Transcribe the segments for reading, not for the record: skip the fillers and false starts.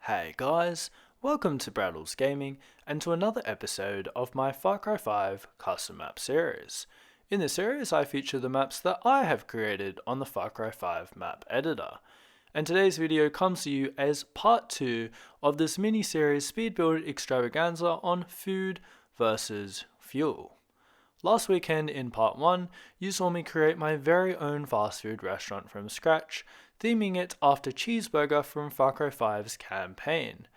Hey guys, welcome to Braddels Gaming and to another episode of my Far Cry 5 custom map series. In this series I feature the maps that I have created on the Far Cry 5 map editor. And today's video comes to you as part 2 of this mini-series Speedbuild extravaganza on food versus fuel. Last weekend in part 1, you saw me create my very own fast food restaurant from scratch, theming it after Cheeseburger from Far Cry 5's campaign.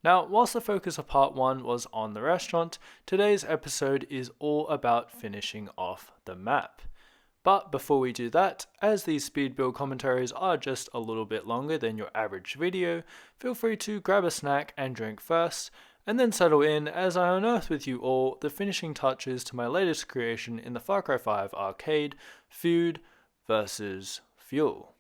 Now, whilst the focus of part 1 was on the restaurant, today's episode is all about finishing off the map. But before we do that, as these speed build commentaries are just a little bit longer than your average video, feel free to grab a snack and drink first, and then settle in as I unearth with you all the finishing touches to my latest creation in the Far Cry 5 arcade, food versus fuel.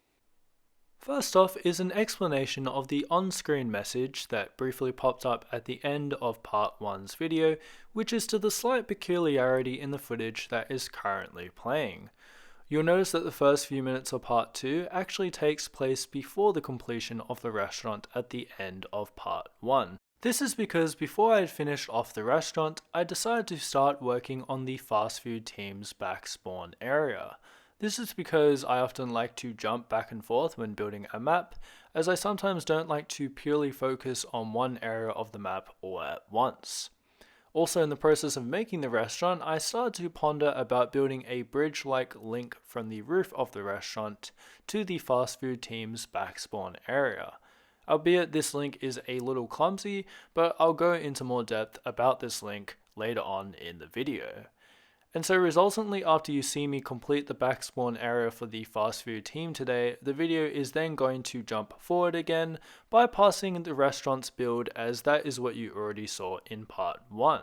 First off is an explanation of the on-screen message that briefly popped up at the end of part 1's video, which is to the slight peculiarity in the footage that is currently playing. You'll notice that the first few minutes of part 2 actually takes place before the completion of the restaurant at the end of part 1. This is because before I had finished off the restaurant, I decided to start working on the fast food team's back spawn area. This is because I often like to jump back and forth when building a map, as I sometimes don't like to purely focus on one area of the map all at once. Also, in the process of making the restaurant, I started to ponder about building a bridge-like link from the roof of the restaurant to the fast food team's back spawn area. Albeit this link is a little clumsy, but I'll go into more depth about this link later on in the video. And so resultantly, after you see me complete the back spawn area for the fast food team today, the video is then going to jump forward again, bypassing the restaurant's build, as that is what you already saw in part 1.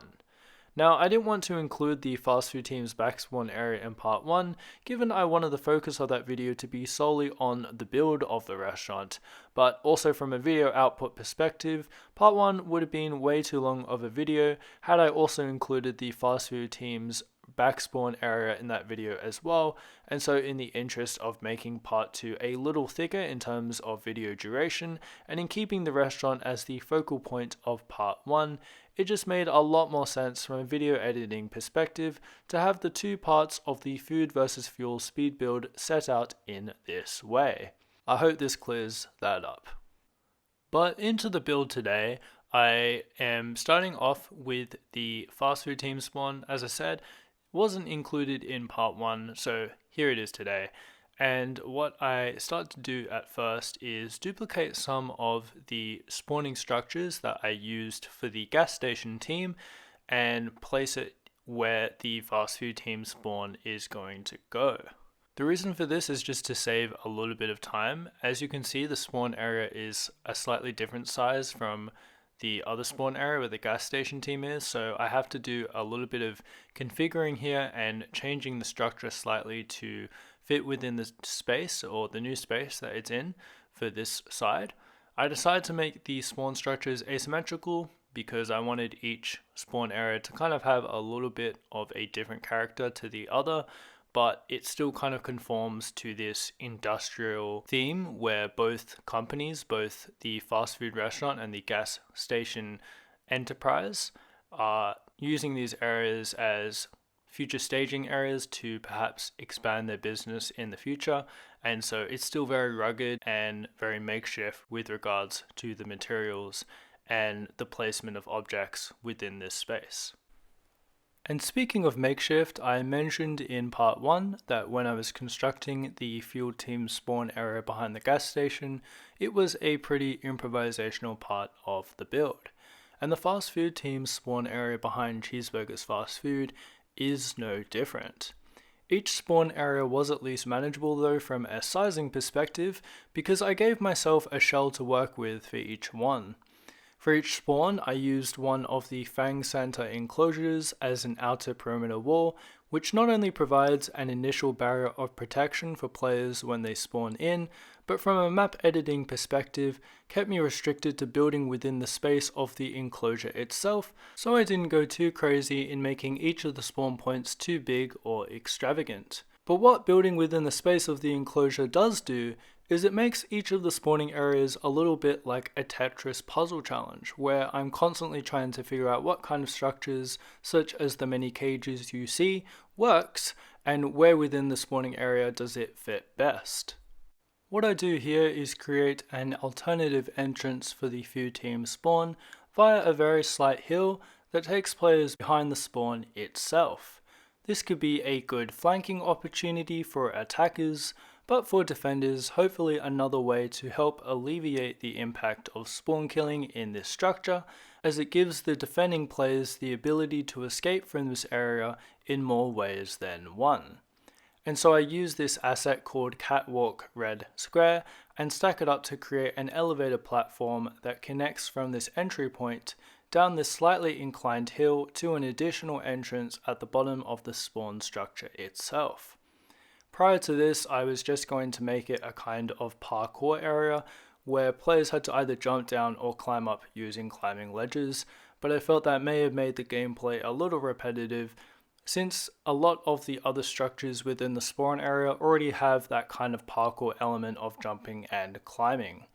Now, I didn't want to include the fast food team's back spawn area in part 1, given I wanted the focus of that video to be solely on the build of the restaurant, but also from a video output perspective, part 1 would have been way too long of a video had I also included the fast food team's back spawn area in that video as well, and so in the interest of making part 2 a little thicker in terms of video duration, and in keeping the restaurant as the focal point of part 1, it just made a lot more sense from a video editing perspective to have the two parts of the food versus fuel speed build set out in this way. I hope this clears that up. But into the build today, I am starting off with the fast food team spawn. As I said, wasn't included in part 1, so here it is today. And what I start to do at first is duplicate some of the spawning structures that I used for the gas station team and place it where the fast food team spawn is going to go. The reason for this is just to save a little bit of time. As you can see, the spawn area is a slightly different size from the other spawn area where the gas station team is, so I have to do a little bit of configuring here and changing the structure slightly to fit within the space or the new space that it's in for this side. I decided to make the spawn structures asymmetrical because I wanted each spawn area to kind of have a little bit of a different character to the other, but it still kind of conforms to this industrial theme where both companies, both the fast food restaurant and the gas station enterprise, are using these areas as future staging areas to perhaps expand their business in the future. And so it's still very rugged and very makeshift with regards to the materials and the placement of objects within this space. And speaking of makeshift, I mentioned in part 1 that when I was constructing the fuel team spawn area behind the gas station, it was a pretty improvisational part of the build. And the fast food team spawn area behind Cheeseburgers Fast Food is no different. Each spawn area was at least manageable though from a sizing perspective, because I gave myself a shell to work with for each one. For each spawn, I used one of the Fang Center enclosures as an outer perimeter wall, which not only provides an initial barrier of protection for players when they spawn in, but from a map editing perspective, kept me restricted to building within the space of the enclosure itself, so I didn't go too crazy in making each of the spawn points too big or extravagant. But what building within the space of the enclosure does do is it makes each of the spawning areas a little bit like a Tetris puzzle challenge, where I'm constantly trying to figure out what kind of structures, such as the many cages you see, works, and where within the spawning area does it fit best. What I do here is create an alternative entrance for the few team spawn via a very slight hill that takes players behind the spawn itself. This could be a good flanking opportunity for attackers, but for defenders, hopefully another way to help alleviate the impact of spawn killing in this structure, as it gives the defending players the ability to escape from this area in more ways than one. And so I use this asset called Catwalk Red Square and stack it up to create an elevator platform that connects from this entry point down this slightly inclined hill to an additional entrance at the bottom of the spawn structure itself. Prior to this, I was just going to make it a kind of parkour area where players had to either jump down or climb up using climbing ledges, but I felt that may have made the gameplay a little repetitive, since a lot of the other structures within the spawn area already have that kind of parkour element of jumping and climbing.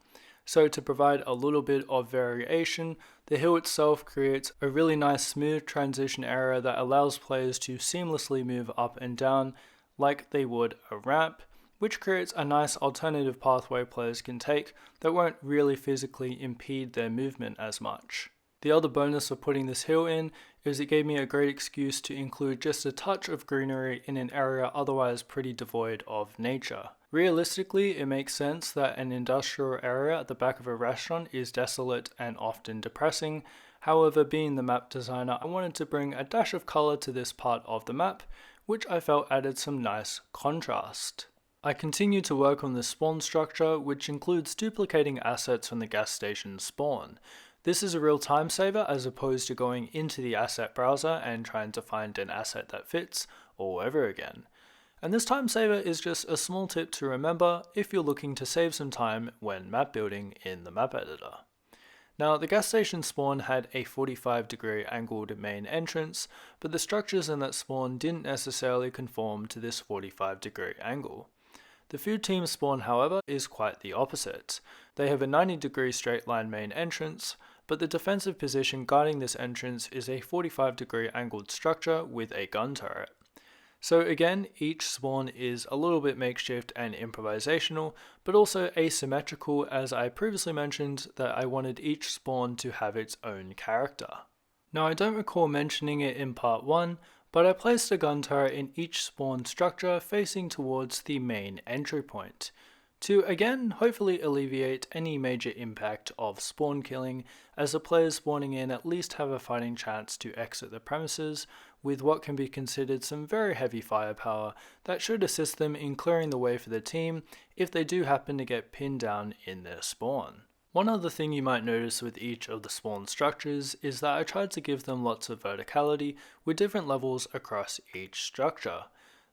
So to provide a little bit of variation, the hill itself creates a really nice smooth transition area that allows players to seamlessly move up and down like they would a ramp, which creates a nice alternative pathway players can take that won't really physically impede their movement as much. The other bonus of putting this hill in is it gave me a great excuse to include just a touch of greenery in an area otherwise pretty devoid of nature. Realistically, it makes sense that an industrial area at the back of a restaurant is desolate and often depressing. However, being the map designer, I wanted to bring a dash of color to this part of the map, which I felt added some nice contrast. I continue to work on the spawn structure, which includes duplicating assets from the gas station spawn. This is a real time saver as opposed to going into the asset browser and trying to find an asset that fits all over again. And this time saver is just a small tip to remember if you're looking to save some time when map building in the map editor. Now, the gas station spawn had a 45-degree angled main entrance, but the structures in that spawn didn't necessarily conform to this 45-degree angle. The food team spawn, however, is quite the opposite. They have a 90-degree straight line main entrance, but the defensive position guarding this entrance is a 45-degree angled structure with a gun turret. So again, each spawn is a little bit makeshift and improvisational, but also asymmetrical, as I previously mentioned that I wanted each spawn to have its own character. Now, I don't recall mentioning it in part 1, but I placed a gun turret in each spawn structure facing towards the main entry point, to again hopefully alleviate any major impact of spawn killing, as the players spawning in at least have a fighting chance to exit the premises with what can be considered some very heavy firepower that should assist them in clearing the way for the team if they do happen to get pinned down in their spawn. One other thing you might notice with each of the spawn structures is that I tried to give them lots of verticality with different levels across each structure.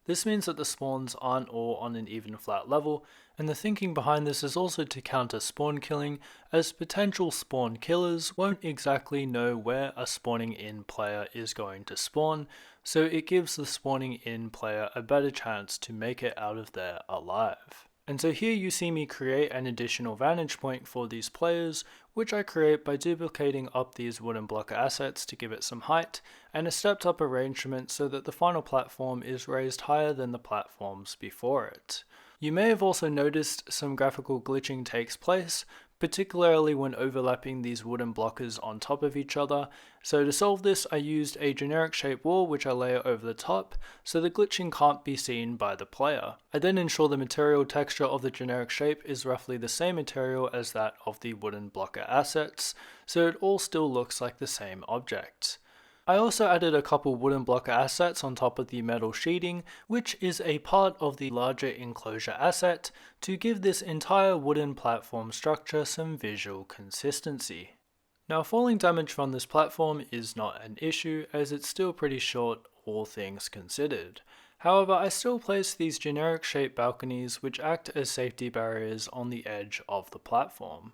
This means that the spawns aren't all on an even flat level, and the thinking behind this is also to counter spawn killing, as potential spawn killers won't exactly know where a spawning in player is going to spawn, so it gives the spawning in player a better chance to make it out of there alive. And so here you see me create an additional vantage point for these players, which I create by duplicating up these wooden blocker assets to give it some height, and a stepped up arrangement so that the final platform is raised higher than the platforms before it. You may have also noticed some graphical glitching takes place, particularly when overlapping these wooden blockers on top of each other. So to solve this, I used a generic shape wall which I layer over the top, so the glitching can't be seen by the player. I then ensure the material texture of the generic shape is roughly the same material as that of the wooden blocker assets, so it all still looks like the same object. I also added a couple wooden blocker assets on top of the metal sheeting, which is a part of the larger enclosure asset, to give this entire wooden platform structure some visual consistency. Now, falling damage from this platform is not an issue, as it's still pretty short, all things considered. However, I still place these generic shaped balconies which act as safety barriers on the edge of the platform.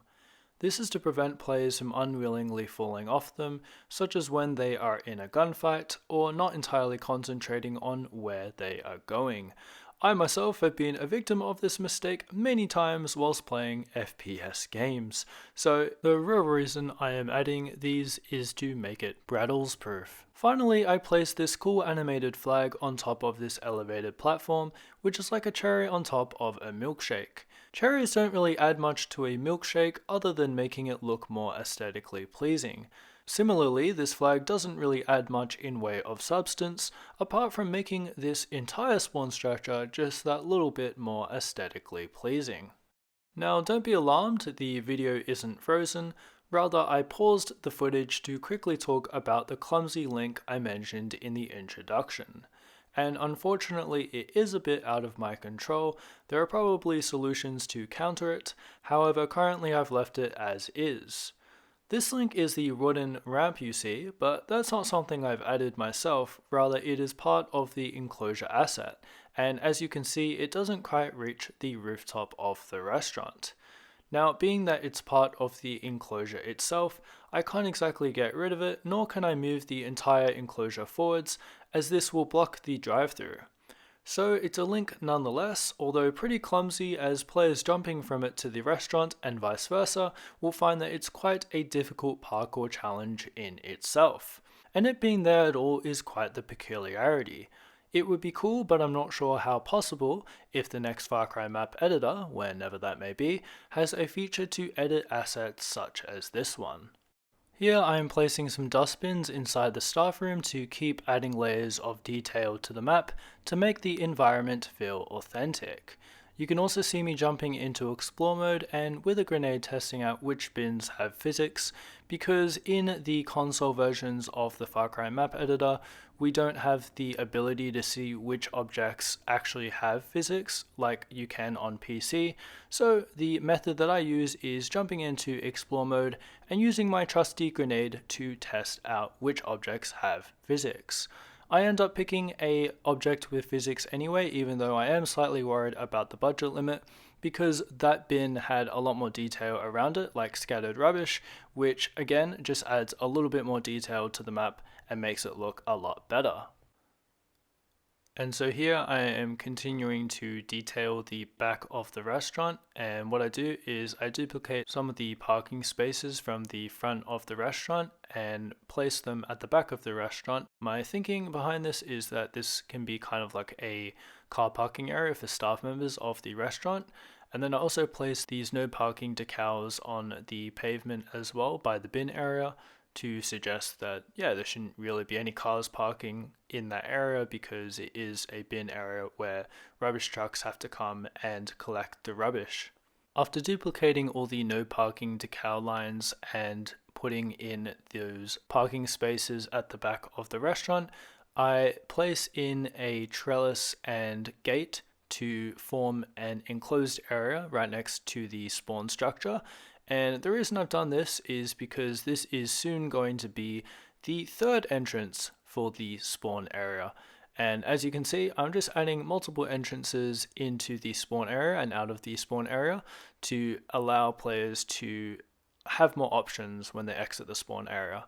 This is to prevent players from unwillingly falling off them, such as when they are in a gunfight or not entirely concentrating on where they are going. I myself have been a victim of this mistake many times whilst playing FPS games, so the real reason I am adding these is to make it Braddles proof. Finally, I placed this cool animated flag on top of this elevated platform, which is like a cherry on top of a milkshake. Cherries don't really add much to a milkshake other than making it look more aesthetically pleasing. Similarly, this flag doesn't really add much in way of substance, apart from making this entire spawn structure just that little bit more aesthetically pleasing. Now don't be alarmed, the video isn't frozen, rather I paused the footage to quickly talk about the clumsy link I mentioned in the introduction. And unfortunately it is a bit out of my control, there are probably solutions to counter it, however currently I've left it as is. This link is the wooden ramp you see, but that's not something I've added myself, rather it is part of the enclosure asset, and as you can see it doesn't quite reach the rooftop of the restaurant. Now being that it's part of the enclosure itself, I can't exactly get rid of it, nor can I move the entire enclosure forwards, as this will block the drive-thru. So it's a link nonetheless, although pretty clumsy, as players jumping from it to the restaurant and vice versa will find that it's quite a difficult parkour challenge in itself. And it being there at all is quite the peculiarity. It would be cool, but I'm not sure how possible if the next Far Cry map editor, whenever that may be, has a feature to edit assets such as this one. Here I am placing some dustbins inside the staff room to keep adding layers of detail to the map to make the environment feel authentic. You can also see me jumping into explore mode and with a grenade testing out which bins have physics, because in the console versions of the Far Cry map editor we don't have the ability to see which objects actually have physics like you can on PC, so the method that I use is jumping into explore mode and using my trusty grenade to test out which objects have physics. I end up picking a object with physics anyway, even though I am slightly worried about the budget limit, because that bin had a lot more detail around it, like scattered rubbish, which again just adds a little bit more detail to the map and makes it look a lot better. And so here I am continuing to detail the back of the restaurant, and what I do is I duplicate some of the parking spaces from the front of the restaurant and place them at the back of the restaurant. My thinking behind this is that this can be kind of like a car parking area for staff members of the restaurant. And then I also place these no parking decals on the pavement as well by the bin area, to suggest that, yeah, there shouldn't really be any cars parking in that area because it is a bin area where rubbish trucks have to come and collect the rubbish. After duplicating all the no parking decal lines and putting in those parking spaces at the back of the restaurant, I place in a trellis and gate to form an enclosed area right next to the spawn structure. And the reason I've done this is because this is soon going to be the third entrance for the spawn area. And as you can see, I'm just adding multiple entrances into the spawn area and out of the spawn area to allow players to have more options when they exit the spawn area,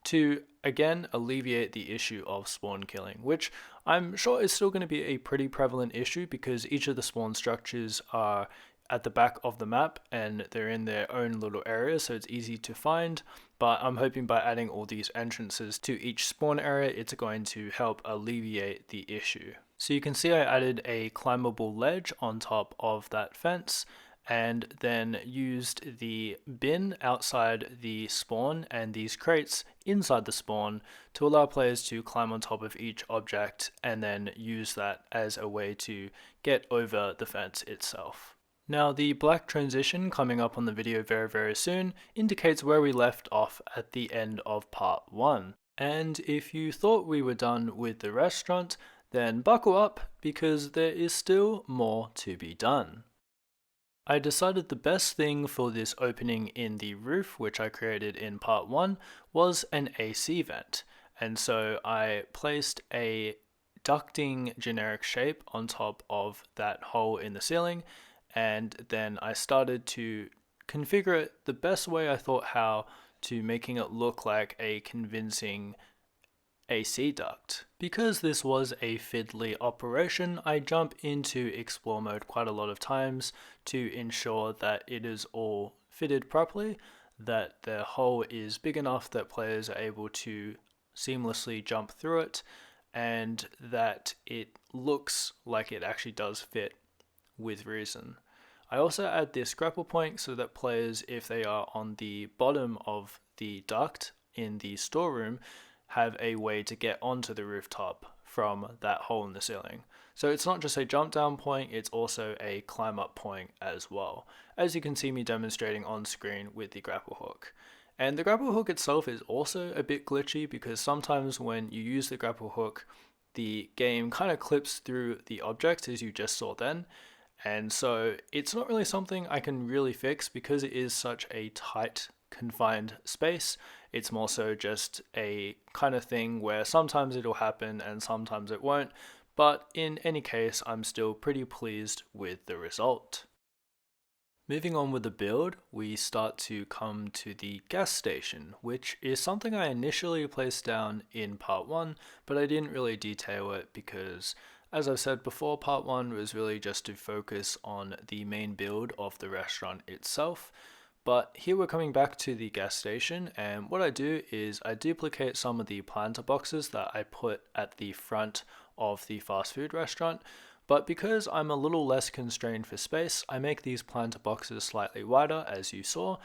to again alleviate the issue of spawn killing, which I'm sure is still going to be a pretty prevalent issue because each of the spawn structures are at the back of the map and they're in their own little area, so it's easy to find. But I'm hoping by adding all these entrances to each spawn area, it's going to help alleviate the issue. So you can see I added a climbable ledge on top of that fence, and then used the bin outside the spawn and these crates inside the spawn to allow players to climb on top of each object and then use that as a way to get over the fence itself. Now the black transition coming up on the video very soon indicates where we left off at the end of part 1. And if you thought we were done with the restaurant, then buckle up because there is still more to be done. I decided the best thing for this opening in the roof, which I created in part 1, was an AC vent. And so I placed a ducting generic shape on top of that hole in the ceiling, and then I started to configure it the best way I thought how to, making it look like a convincing AC duct. Because this was a fiddly operation, I jump into explore mode quite a lot of times to ensure that it is all fitted properly, that the hole is big enough that players are able to seamlessly jump through it, and that it looks like it actually does fit with reason. I also add this grapple point so that players, if they are on the bottom of the duct in the storeroom, have a way to get onto the rooftop from that hole in the ceiling. So it's not just a jump down point, it's also a climb up point as well, as you can see me demonstrating on screen with the grapple hook. And the grapple hook itself is also a bit glitchy because sometimes when you use the grapple hook, the game kind of clips through the object as you just saw then. And so it's not really something I can really fix because it is such a tight, confined space. It's more so just a kind of thing where sometimes it'll happen and sometimes it won't. But in any case, I'm still pretty pleased with the result. Moving on with the build, we start to come to the gas station, which is something I initially placed down in part 1, but I didn't really detail it because, as I've said before, part 1 was really just to focus on the main build of the restaurant itself. But here we're coming back to the gas station, and what I do is I duplicate some of the planter boxes that I put at the front of the fast food restaurant. But because I'm a little less constrained for space, I make these planter boxes slightly wider, as you saw,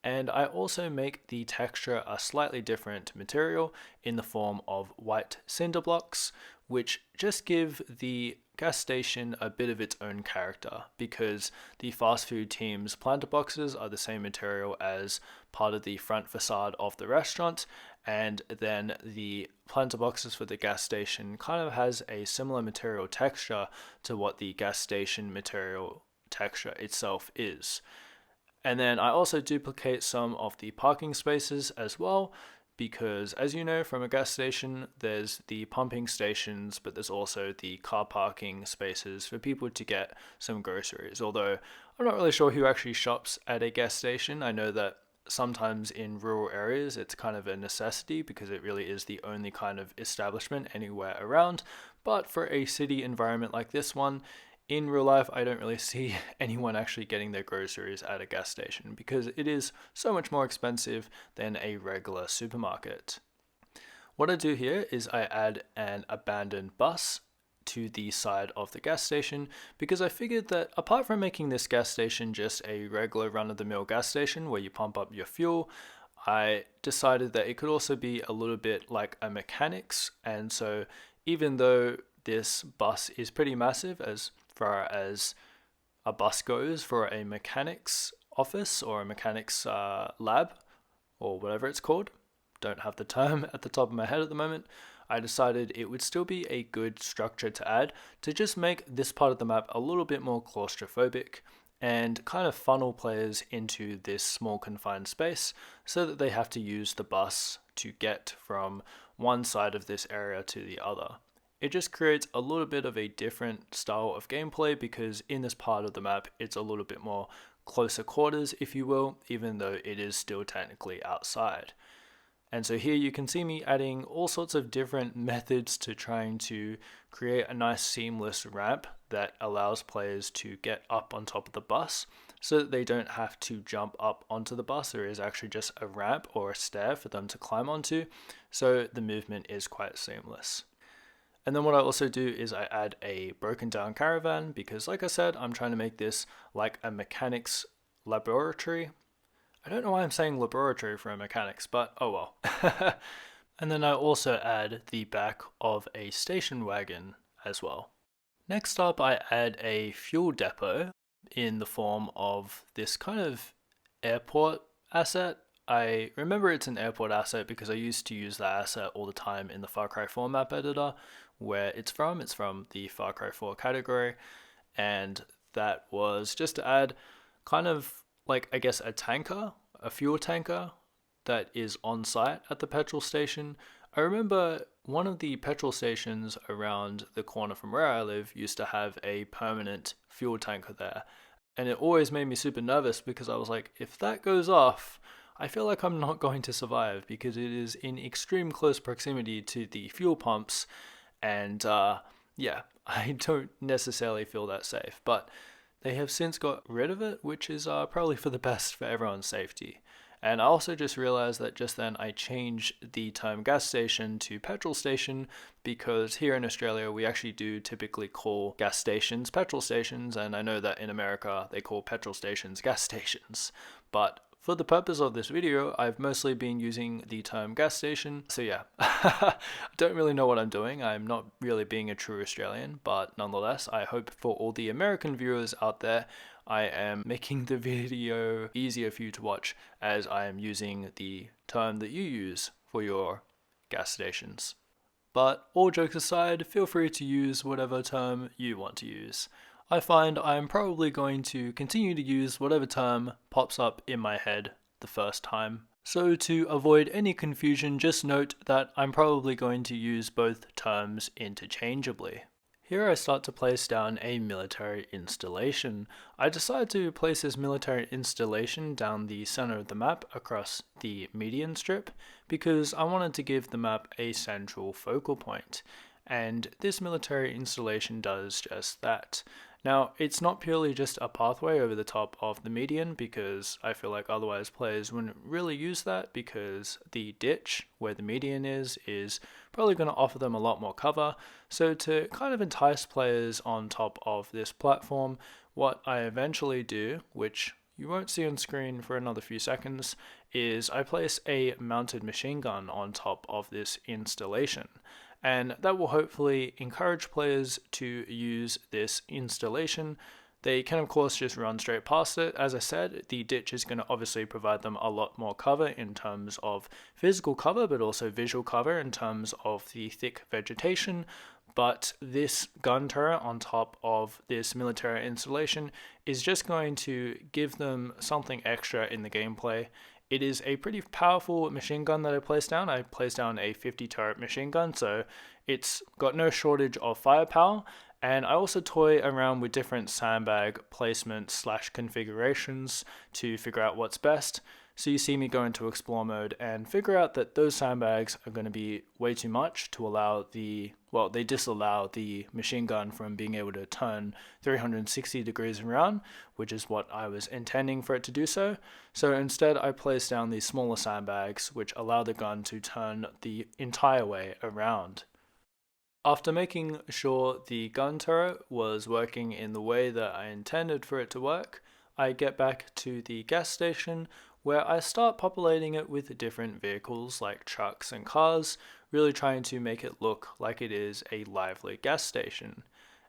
and I also make the texture a slightly different material in the form of white cinder blocks, which just give the gas station a bit of its own character, because the fast food team's planter boxes are the same material as part of the front facade of the restaurant, and then the planter boxes for the gas station kind of has a similar material texture to what the gas station material texture itself is. And then I also duplicate some of the parking spaces as well, because as you know from a gas station, there's the pumping stations, but there's also the car parking spaces for people to get some groceries. Although I'm not really sure who actually shops at a gas station. I know that sometimes in rural areas it's kind of a necessity because it really is the only kind of establishment anywhere around. But for a city environment like this one, in real life, I don't really see anyone actually getting their groceries at a gas station because it is so much more expensive than a regular supermarket. What I do here is I add an abandoned bus to the side of the gas station because I figured that apart from making this gas station just a regular run-of-the-mill gas station where you pump up your fuel, I decided that it could also be a little bit like a mechanics, and so even though this bus is pretty massive as far as a bus goes for a mechanics office or a mechanics lab or whatever it's called, don't have the term at the top of my head at the moment, I decided it would still be a good structure to add to just make this part of the map a little bit more claustrophobic and kind of funnel players into this small confined space so that they have to use the bus to get from one side of this area to the other. It just creates a little bit of a different style of gameplay because in this part of the map it's a little bit more closer quarters, if you will, even though it is still technically outside. And so here you can see me adding all sorts of different methods to trying to create a nice seamless ramp that allows players to get up on top of the bus so that they don't have to jump up onto the bus. There is actually just a ramp or a stair for them to climb onto, so the movement is quite seamless. And then what I also do is I add a broken down caravan because, like I said, I'm trying to make this like a mechanics laboratory. I don't know why I'm saying laboratory for a mechanics, but oh well. And then I also add the back of a station wagon as well. Next up, I add a fuel depot in the form of this kind of airport asset. I remember it's an airport asset because I used to use that asset all the time in the Far Cry 4 map editor. Where it's from the Far Cry 4 category, and that was just to add kind of like, I guess, a fuel tanker that is on site at the petrol station. I remember one of the petrol stations around the corner from where I live used to have a permanent fuel tanker there, and it always made me super nervous because I was like, if that goes off, I feel like I'm not going to survive because it is in extreme close proximity to the fuel pumps, and yeah, I don't necessarily feel that safe. But they have since got rid of it, which is probably for the best for everyone's safety. And I also just realized that just then I changed the term gas station to petrol station because here in Australia we actually do typically call gas stations petrol stations, and I know that in America they call petrol stations gas stations. But for the purpose of this video, I've mostly been using the term gas station. So yeah, I don't really know what I'm doing. I'm not really being a true Australian, but nonetheless, I hope for all the American viewers out there, I am making the video easier for you to watch as I am using the term that you use for your gas stations. But all jokes aside, feel free to use whatever term you want to use. I find I'm probably going to continue to use whatever term pops up in my head the first time. So to avoid any confusion, just note that I'm probably going to use both terms interchangeably. Here I start to place down a military installation. I decide to place this military installation down the center of the map across the median strip because I wanted to give the map a central focal point, and this military installation does just that. Now, it's not purely just a pathway over the top of the median because I feel like otherwise players wouldn't really use that because the ditch where the median is probably going to offer them a lot more cover. So to kind of entice players on top of this platform, what I eventually do, which you won't see on screen for another few seconds, is I place a mounted machine gun on top of this installation. And that will hopefully encourage players to use this installation. They can of course just run straight past it. As I said, the ditch is going to obviously provide them a lot more cover in terms of physical cover, but also visual cover in terms of the thick vegetation. But this gun turret on top of this military installation is just going to give them something extra in the gameplay. It is a pretty powerful machine gun that I placed down. I placed down a 50 turret machine gun, so it's got no shortage of firepower. And I also toy around with different sandbag placements / configurations to figure out what's best. So you see me go into explore mode and figure out that those sandbags are going to be way too much to allow they disallow the machine gun from being able to turn 360 degrees around, which is what I was intending for it to do so. So instead I placed down these smaller sandbags which allow the gun to turn the entire way around. After making sure the gun turret was working in the way that I intended for it to work, I get back to the gas station where I start populating it with different vehicles like trucks and cars, really trying to make it look like it is a lively gas station.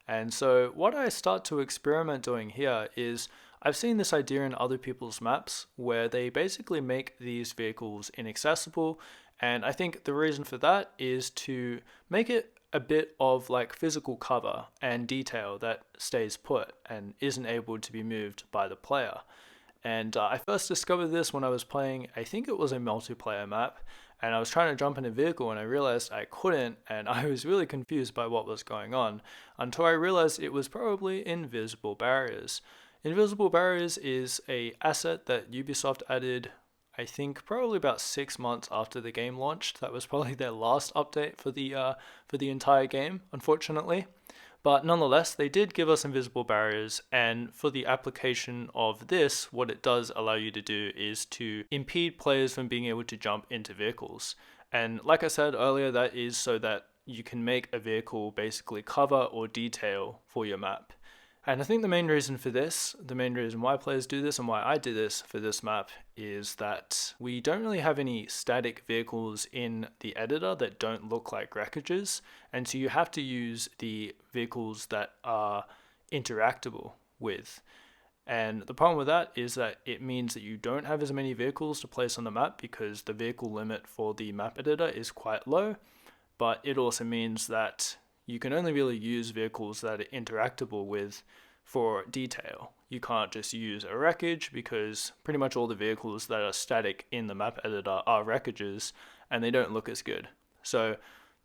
And so what I start to experiment doing here is I've seen this idea in other people's maps where they basically make these vehicles inaccessible, and I think the reason for that is to make it a bit of like physical cover and detail that stays put and isn't able to be moved by the player. And I first discovered this when I was playing, I think it was a multiplayer map, and I was trying to jump in a vehicle and I realized I couldn't, and I was really confused by what was going on until I realized it was probably invisible barriers. Invisible barriers is a asset that Ubisoft added, I think probably about 6 months after the game launched. That was probably their last update for the entire game, unfortunately. But nonetheless, they did give us invisible barriers, and for the application of this, what it does allow you to do is to impede players from being able to jump into vehicles. And like I said earlier, that is so that you can make a vehicle basically cover or detail for your map. And I think the main reason for this, the main reason why players do this and why I do this for this map is that we don't really have any static vehicles in the editor that don't look like wreckages, and so you have to use the vehicles that are interactable with. And the problem with that is that it means that you don't have as many vehicles to place on the map because the vehicle limit for the map editor is quite low, but it also means that you can only really use vehicles that are interactable with for detail. You can't just use a wreckage because pretty much all the vehicles that are static in the map editor are wreckages and they don't look as good. So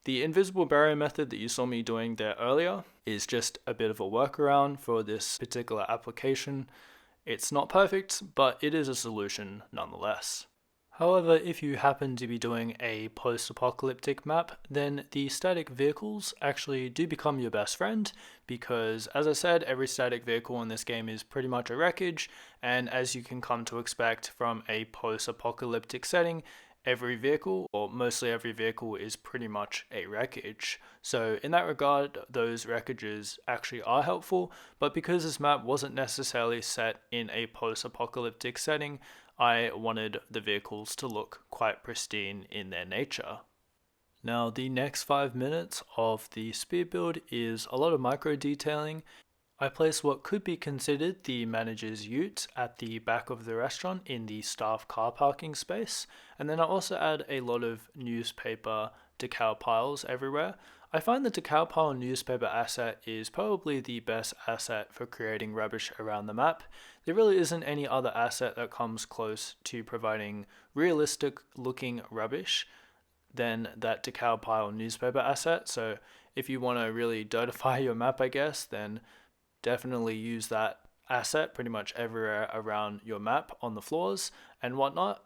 the invisible barrier method that you saw me doing there earlier is just a bit of a workaround for this particular application. It's not perfect, but it is a solution nonetheless. However, if you happen to be doing a post-apocalyptic map, then the static vehicles actually do become your best friend because, as I said, every static vehicle in this game is pretty much a wreckage, and as you can come to expect from a post-apocalyptic setting, every vehicle, or mostly every vehicle, is pretty much a wreckage. So in that regard, those wreckages actually are helpful, but because this map wasn't necessarily set in a post-apocalyptic setting, I wanted the vehicles to look quite pristine in their nature. Now, the next 5 minutes of the speed build is a lot of micro detailing. I place what could be considered the manager's ute at the back of the restaurant in the staff car parking space, and then I also add a lot of newspaper decal piles everywhere. I find the decal pile newspaper asset is probably the best asset for creating rubbish around the map. There really isn't any other asset that comes close to providing realistic looking rubbish than that decal pile newspaper asset. So if you want to really dirtify your map, I guess, then definitely use that asset pretty much everywhere around your map on the floors and whatnot.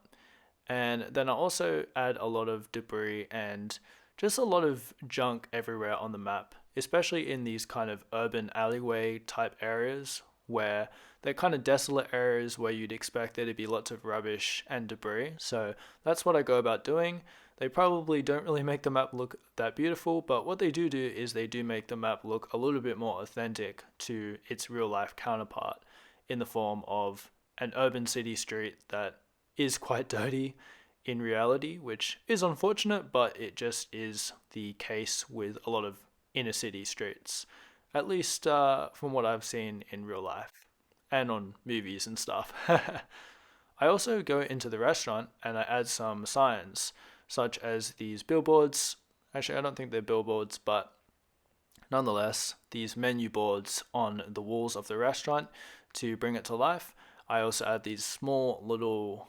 And then I also add a lot of debris and just a lot of junk everywhere on the map, especially in these kind of urban alleyway type areas where they're kind of desolate areas where you'd expect there to be lots of rubbish and debris. So that's what I go about doing. They probably don't really make the map look that beautiful, but what they do is they do make the map look a little bit more authentic to its real life counterpart in the form of an urban city street that is quite dirty in reality, which is unfortunate, but it just is the case with a lot of inner city streets, at least from what I've seen in real life and on movies and stuff. I also go into the restaurant and I add some signs, such as these billboards. Actually, I don't think they're billboards, but nonetheless, these menu boards on the walls of the restaurant to bring it to life. I also add these small little,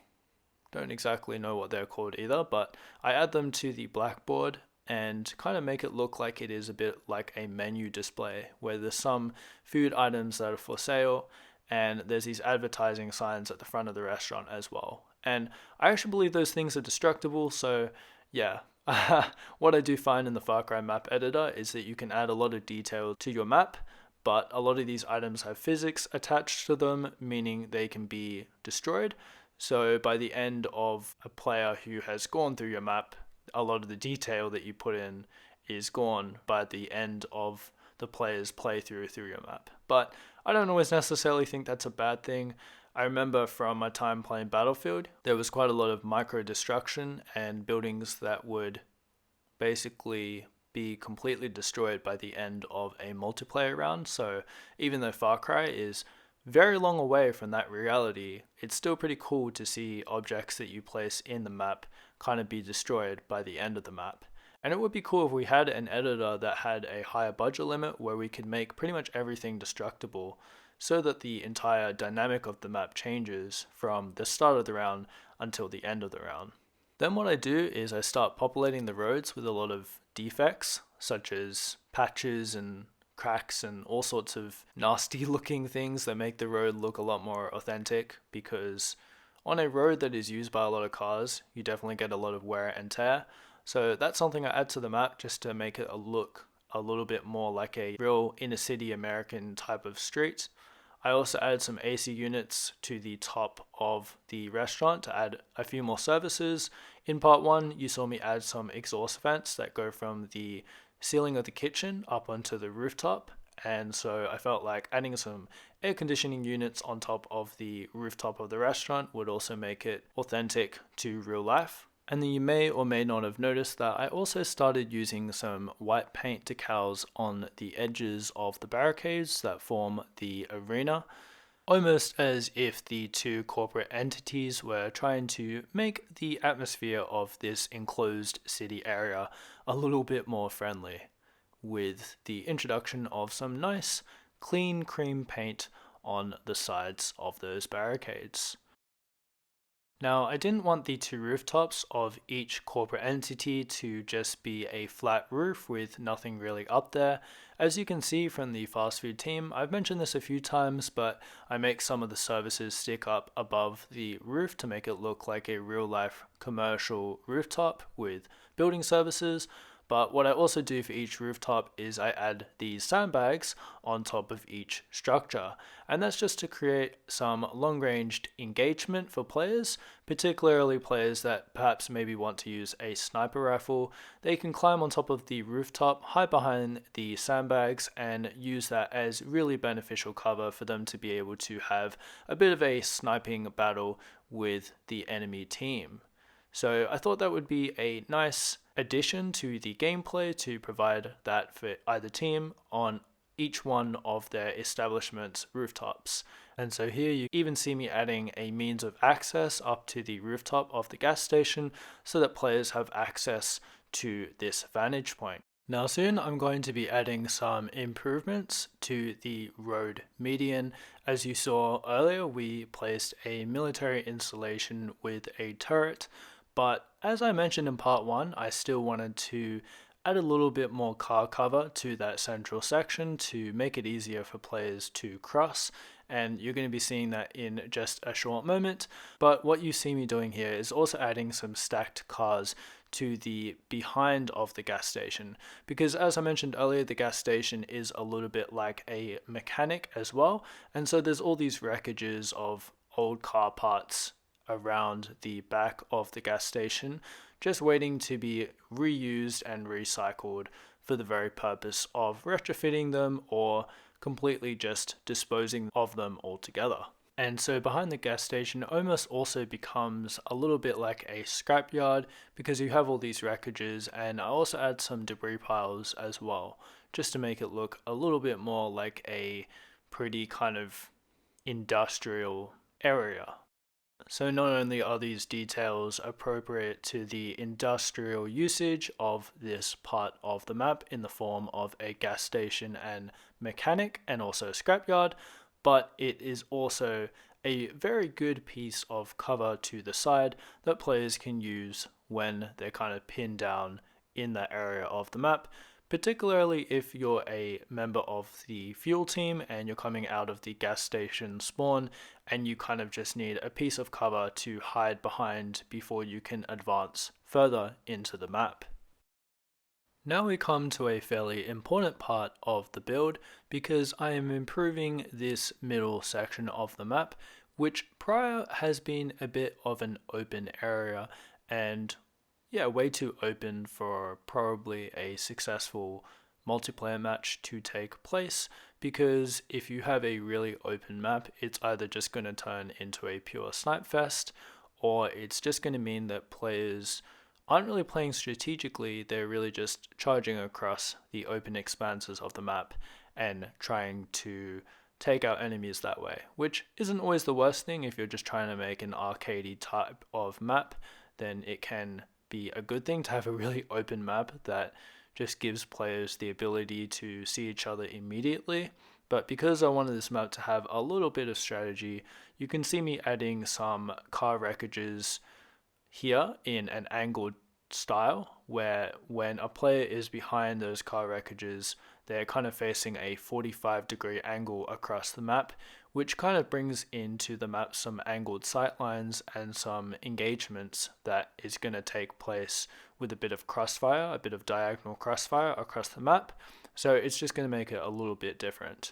don't exactly know what they're called either, but I add them to the blackboard and kind of make it look like it is a bit like a menu display where there's some food items that are for sale and there's these advertising signs at the front of the restaurant as well. And I actually believe those things are destructible, so yeah. What I do find in the Far Cry map editor is that you can add a lot of detail to your map, but a lot of these items have physics attached to them, meaning they can be destroyed. So by the end of a player who has gone through your map, a lot of the detail that you put in is gone by the end of the player's playthrough through your map. But I don't always necessarily think that's a bad thing. I remember from my time playing Battlefield, there was quite a lot of micro destruction and buildings that would basically be completely destroyed by the end of a multiplayer round. So even though Far Cry is very long away from that reality, it's still pretty cool to see objects that you place in the map kind of be destroyed by the end of the map. And it would be cool if we had an editor that had a higher budget limit where we could make pretty much everything destructible so that the entire dynamic of the map changes from the start of the round until the end of the round. Then what I do is I start populating the roads with a lot of defects, such as patches and cracks and all sorts of nasty looking things that make the road look a lot more authentic, because on a road that is used by a lot of cars, you definitely get a lot of wear and tear. So that's something I add to the map just to make it look a little bit more like a real inner city American type of street. I also added some AC units to the top of the restaurant to add a few more services. In part 1, you saw me add some exhaust vents that go from the ceiling of the kitchen up onto the rooftop, and so I felt like adding some air conditioning units on top of the rooftop of the restaurant would also make it authentic to real life. And then you may or may not have noticed that I also started using some white paint decals on the edges of the barricades that form the arena, almost as if the two corporate entities were trying to make the atmosphere of this enclosed city area a little bit more friendly, with the introduction of some nice clean cream paint on the sides of those barricades. Now, I didn't want the two rooftops of each corporate entity to just be a flat roof with nothing really up there. As you can see from the fast food team, I've mentioned this a few times, but I make some of the services stick up above the roof to make it look like a real life commercial rooftop with building services. But what I also do for each rooftop is I add these sandbags on top of each structure. And that's just to create some long-ranged engagement for players, particularly players that perhaps maybe want to use a sniper rifle. They can climb on top of the rooftop, hide behind the sandbags, and use that as really beneficial cover for them to be able to have a bit of a sniping battle with the enemy team. So I thought that would be a nice addition to the gameplay to provide that for either team on each one of their establishment's rooftops. And so here you even see me adding a means of access up to the rooftop of the gas station so that players have access to this vantage point. Now soon I'm going to be adding some improvements to the road median. As you saw earlier, we placed a military installation with a turret, but as I mentioned in part 1, I still wanted to add a little bit more car cover to that central section to make it easier for players to cross, and you're going to be seeing that in just a short moment. But what you see me doing here is also adding some stacked cars to the behind of the gas station, because as I mentioned earlier, the gas station is a little bit like a mechanic as well, and so there's all these wreckages of old car parts around the back of the gas station, just waiting to be reused and recycled for the very purpose of retrofitting them or completely just disposing of them altogether. And so behind the gas station almost also becomes a little bit like a scrapyard because you have all these wreckages, and I also add some debris piles as well, just to make it look a little bit more like a pretty kind of industrial area. So not only are these details appropriate to the industrial usage of this part of the map in the form of a gas station and mechanic and also scrapyard, but it is also a very good piece of cover to the side that players can use when they're kind of pinned down in that area of the map, particularly if you're a member of the fuel team and you're coming out of the gas station spawn and you kind of just need a piece of cover to hide behind before you can advance further into the map. Now we come to a fairly important part of the build because I am improving this middle section of the map, which prior has been a bit of an open area and way too open for probably a successful multiplayer match to take place, because if you have a really open map, it's either just going to turn into a pure snipe fest, or it's just going to mean that players aren't really playing strategically, they're really just charging across the open expanses of the map and trying to take out enemies that way, which isn't always the worst thing. If you're just trying to make an arcadey type of map, then it can be a good thing to have a really open map that just gives players the ability to see each other immediately. But because I wanted this map to have a little bit of strategy, you can see me adding some car wreckages here in an angled style, where when a player is behind those car wreckages, they're kind of facing a 45-degree angle across the map, which kind of brings into the map some angled sightlines and some engagements that is going to take place with a bit of crossfire, a bit of diagonal crossfire across the map. So it's just going to make it a little bit different.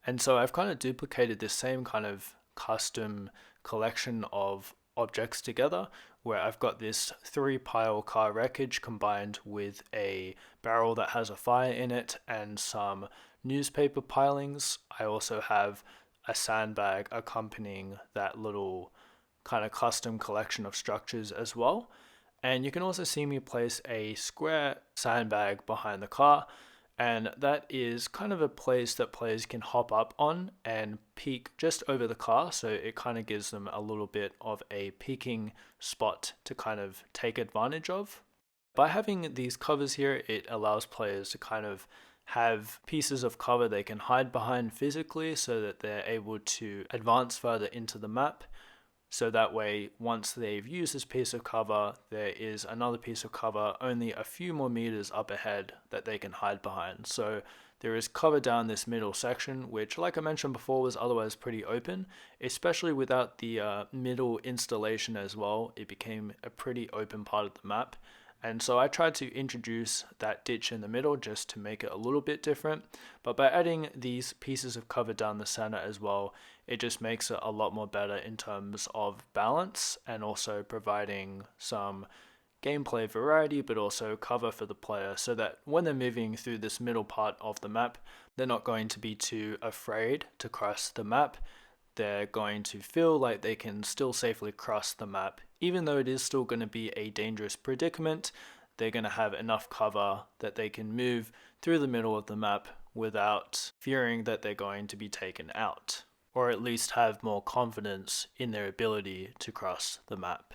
And so I've kind of duplicated this same kind of custom collection of objects together, where I've got this 3-pile car wreckage combined with a barrel that has a fire in it and some newspaper pilings. I also have a sandbag accompanying that little kind of custom collection of structures as well. And you can also see me place a square sandbag behind the car, and that is kind of a place that players can hop up on and peek just over the car, so it kind of gives them a little bit of a peeking spot to kind of take advantage of. By having these covers here, it allows players to kind of have pieces of cover they can hide behind physically so that they're able to advance further into the map So that way, once they've used this piece of cover, there is another piece of cover only a few more meters up ahead that they can hide behind. So there is cover down this middle section, which, like I mentioned before, was otherwise pretty open, especially without the middle installation as well. It became a pretty open part of the map. And so I tried to introduce that ditch in the middle just to make it a little bit different. But by adding these pieces of cover down the center as well, it just makes it a lot more better in terms of balance and also providing some gameplay variety, but also cover for the player so that when they're moving through this middle part of the map, they're not going to be too afraid to cross the map. They're going to feel like they can still safely cross the map. Even though it is still going to be a dangerous predicament, they're going to have enough cover that they can move through the middle of the map without fearing that they're going to be taken out, or at least have more confidence in their ability to cross the map.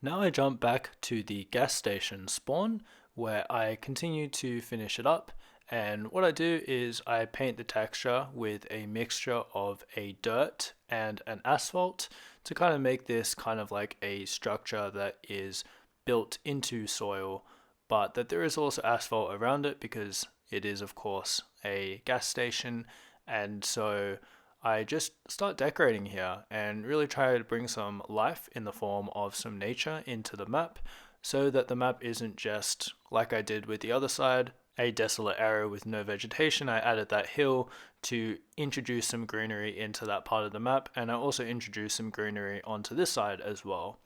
Now I jump back to the gas station spawn, where I continue to finish it up. And what I do is I paint the texture with a mixture of a dirt and an asphalt to kind of make this kind of like a structure that is built into soil, but that there is also asphalt around it because it is, of course, a gas station. And so I just start decorating here and really try to bring some life in the form of some nature into the map so that the map isn't just, like I did with the other side, a desolate area with no vegetation. I added that hill to introduce some greenery into that part of the map, and I also introduced some greenery onto this side as well.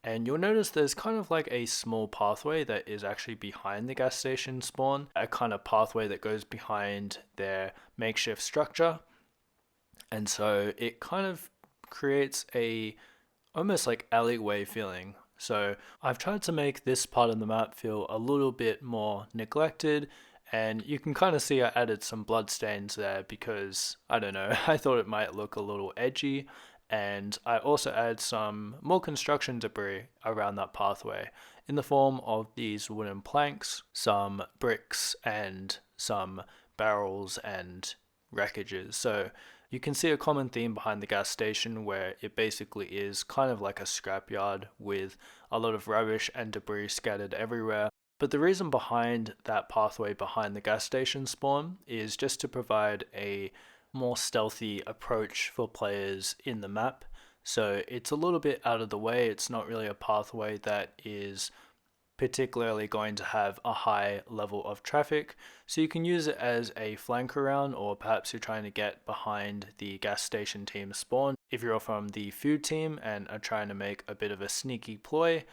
And you'll notice there's kind of like a small pathway that is actually behind the gas station spawn, a kind of pathway that goes behind their makeshift structure. And so it kind of creates a almost like alleyway feeling. So I've tried to make this part of the map feel a little bit more neglected, and you can kind of see I added some blood stains there because, I don't know, I thought it might look a little edgy. And I also add some more construction debris around that pathway in the form of these wooden planks, some bricks, and some barrels and wreckages. So you can see a common theme behind the gas station where it basically is kind of like a scrapyard with a lot of rubbish and debris scattered everywhere. But the reason behind that pathway behind the gas station spawn is just to provide a more stealthy approach for players in the map. So it's a little bit out of the way. It's not really a pathway that is particularly going to have a high level of traffic, so you can use it as a flank around, or perhaps you're trying to get behind the gas station team spawn if you're from the food team and are trying to make a bit of a sneaky ploy.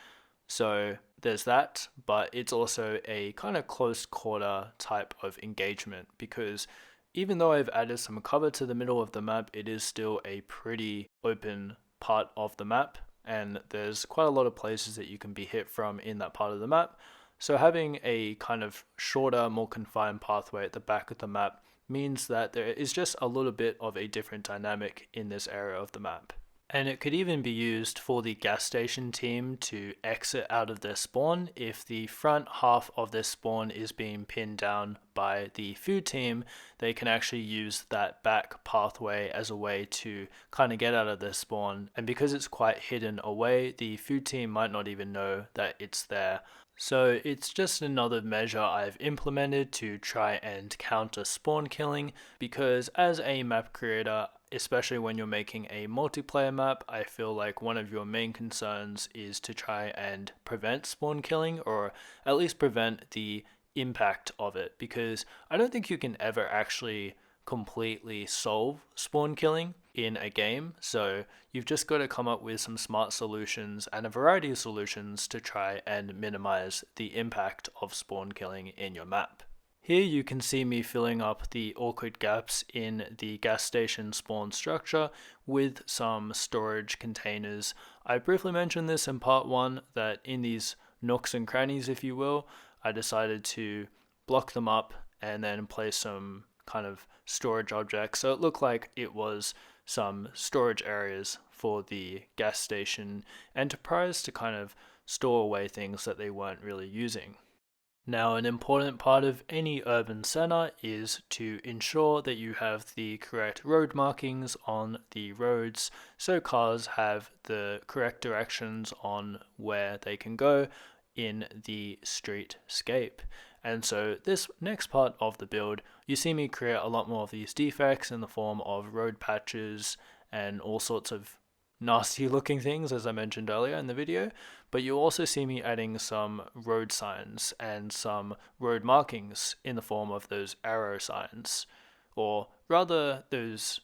So there's that, but it's also a kind of close quarter type of engagement because even though I've added some cover to the middle of the map, it is still a pretty open part of the map, and there's quite a lot of places that you can be hit from in that part of the map. So having a kind of shorter, more confined pathway at the back of the map means that there is just a little bit of a different dynamic in this area of the map. And it could even be used for the gas station team to exit out of their spawn. If the front half of their spawn is being pinned down by the food team, they can actually use that back pathway as a way to kind of get out of their spawn. And because it's quite hidden away, the food team might not even know that it's there. So it's just another measure I've implemented to try and counter spawn killing, because as a map creator, especially when you're making a multiplayer map, I feel like one of your main concerns is to try and prevent spawn killing, or at least prevent the impact of it, because I don't think you can ever actually completely solve spawn killing in a game. So you've just got to come up with some smart solutions and a variety of solutions to try and minimize the impact of spawn killing in your map. Here you can see me filling up the awkward gaps in the gas station spawn structure with some storage containers. I briefly mentioned this in part 1 that in these nooks and crannies, if you will, I decided to block them up and then place some kind of storage objects. So it looked like it was some storage areas for the gas station enterprise to kind of store away things that they weren't really using. Now, an important part of any urban center is to ensure that you have the correct road markings on the roads so cars have the correct directions on where they can go in the streetscape. And so this next part of the build, you see me create a lot more of these defects in the form of road patches and all sorts of nasty looking things, as I mentioned earlier in the video, but you'll also see me adding some road signs and some road markings in the form of those arrow signs, or rather those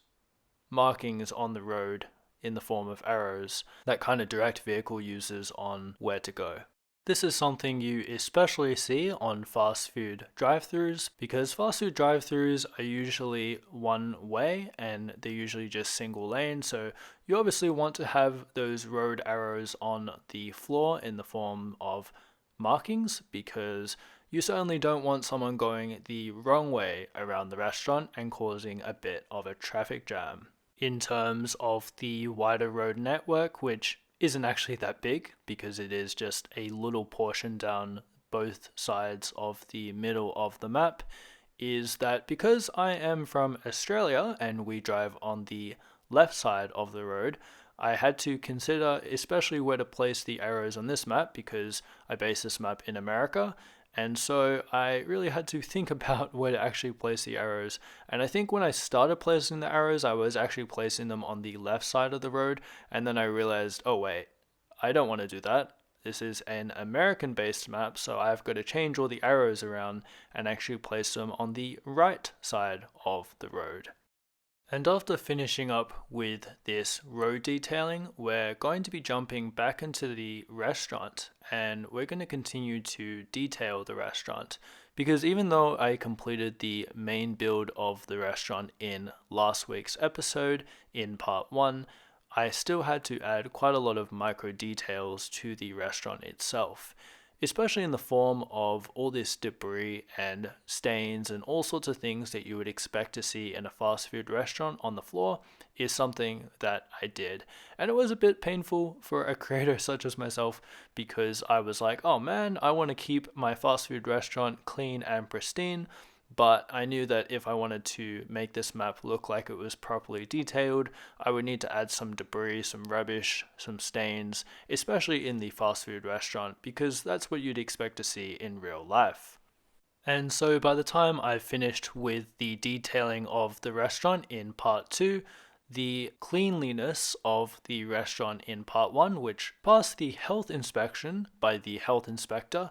markings on the road in the form of arrows that kind of direct vehicle users on where to go. This is something you especially see on fast food drive-thrus because fast food drive-thrus are usually one way and they're usually just single lane, so you obviously want to have those road arrows on the floor in the form of markings because you certainly don't want someone going the wrong way around the restaurant and causing a bit of a traffic jam. In terms of the wider road network, which isn't actually that big because it is just a little portion down both sides of the middle of the map, is that because I am from Australia and we drive on the left side of the road, I had to consider especially where to place the arrows on this map because I base this map in America. And so I really had to think about where to actually place the arrows. And I think when I started placing the arrows, I was actually placing them on the left side of the road. And then I realized, oh wait, I don't want to do that. This is an American-based map, so I've got to change all the arrows around and actually place them on the right side of the road. And after finishing up with this road detailing, we're going to be jumping back into the restaurant and we're going to continue to detail the restaurant because even though I completed the main build of the restaurant in last week's episode in part 1, I still had to add quite a lot of micro details to the restaurant itself, especially in the form of all this debris and stains and all sorts of things that you would expect to see in a fast food restaurant on the floor is something that I did. And it was a bit painful for a creator such as myself because I was like, oh man, I want to keep my fast food restaurant clean and pristine. But I knew that if I wanted to make this map look like it was properly detailed, I would need to add some debris, some rubbish, some stains, especially in the fast food restaurant, because that's what you'd expect to see in real life. And so by the time I finished with the detailing of the restaurant in part 2, the cleanliness of the restaurant in part 1, which passed the health inspection by the health inspector,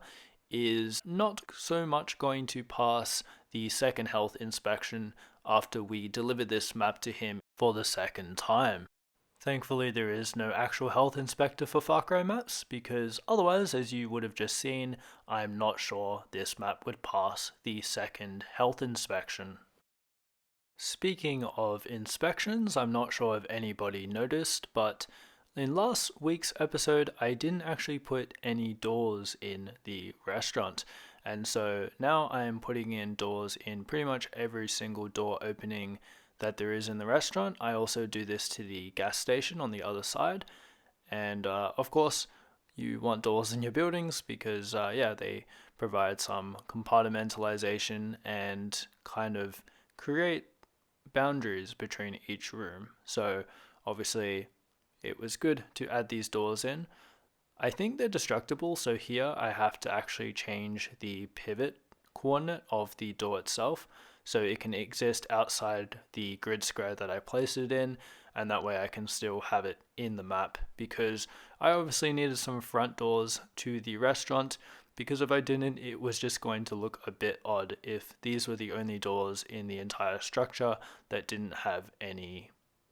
is not so much going to pass the second health inspection after we deliver this map to him for the second time. Thankfully, there is no actual health inspector for Far Cry maps, because otherwise, as you would have just seen, I'm not sure this map would pass the second health inspection. Speaking of inspections, I'm not sure if anybody noticed, but in last week's episode, I didn't actually put any doors in the restaurant. And so now I am putting in doors in pretty much every single door opening that there is in the restaurant. I also do this to the gas station on the other side. And of course, you want doors in your buildings because, they provide some compartmentalization and kind of create boundaries between each room. So obviously, it was good to add these doors in. I think they're destructible, so here I have to actually change the pivot coordinate of the door itself so it can exist outside the grid square that I placed it in, and that way I can still have it in the map because I obviously needed some front doors to the restaurant because if I didn't, it was just going to look a bit odd if these were the only doors in the entire structure that didn't have any